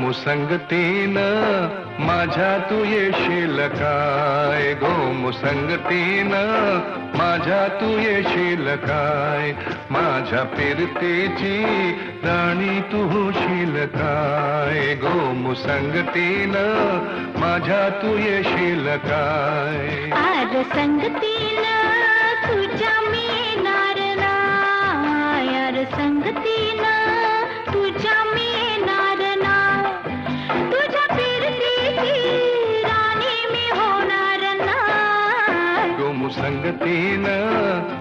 मुसंगतीनं माझ्या तू येशील काय, गो मुसंगतीनं माझ्या तू येशील काय, माझ्या फिरतेची राणी तू होशील काय, गो मुसंगतीनं माझ्या तू येशील काय. आर संगतीनं तुझ्या मी येणार नाय, आर संगतीनं तुझ्या मी येणार नाय, तुझ्या फिरतीची राणी मी होणार नाय. गो मुसंगतीनं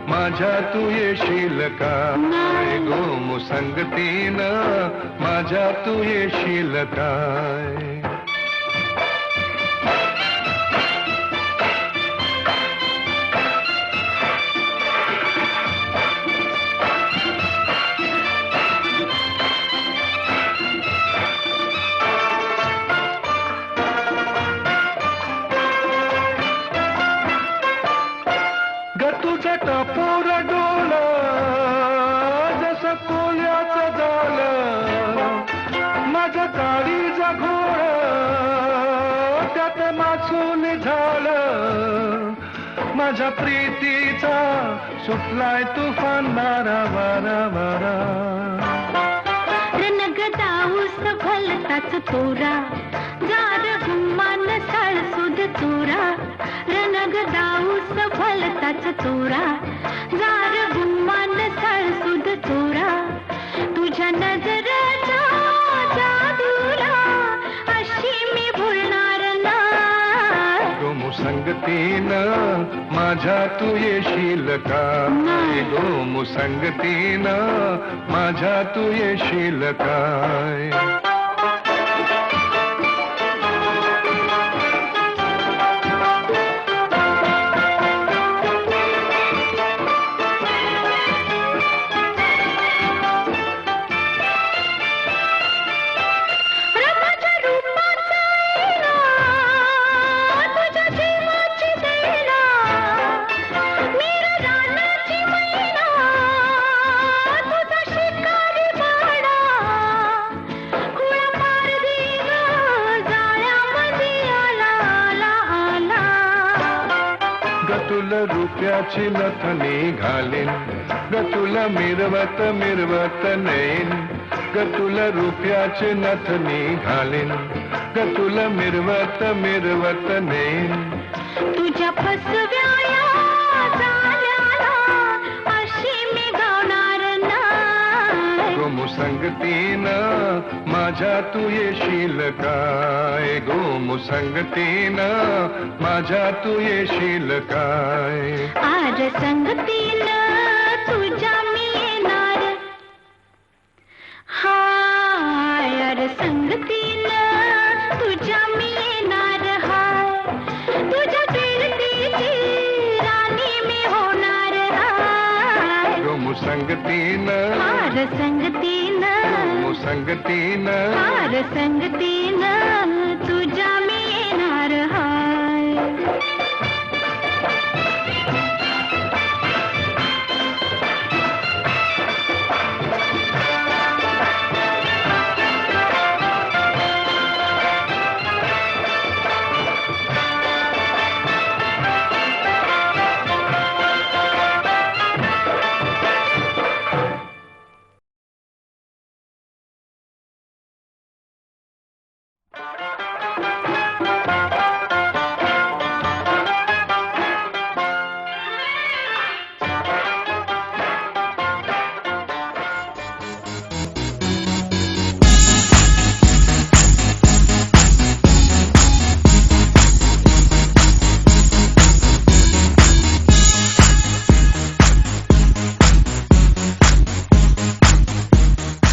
माझ्या तू येशील काय, गो मुसंगतीनं माझ्या तू येशील काय. तुझं टपोर डोलं जसं कोल्याचं झालं, माझं काळीचं घोळ त्यात मासून झालं, माझ्या प्रीतीचा सुटलाय तुफान वारा वारा वारा. रणगदाऊस भलताच तोरा, जार गुम्मान साळसुद चोरा, रणगदाऊस भलताच चोरा, जार गुम्मान साळसुद चोरा, तुझ्या नजरेच्या जादूला अशी मी भुलणार नाय. गो मुसंगतीनं माझ्या तू येशील काय, गो मुसंगतीनं माझ्या तू येशील काय. तुला रुपयाची नथनी घालीन, ग तुला मिरवत मिरवत नेईन, ग तुला रुपयाची नथनी घालीन, ग तुला मिरवत मिरवत नेईन. तुझ्या फसव्या झाल्याला अशी मी गावणार नाय. गो मुसंगतीनं माझ्या तू येशील काय, गो मुसंगतीनं माझ्या तू येशील काय. आर संगतीनं तुझ्या मी येणार हाय, आर संगतीनं तुझ्या मी येणार हाय, तुझ्या फिरतीची राणी मी होणार हाय. गो मुसंगतीनं आर संगतीनं मुसंगतीनं आर संगतीनं तुझ्या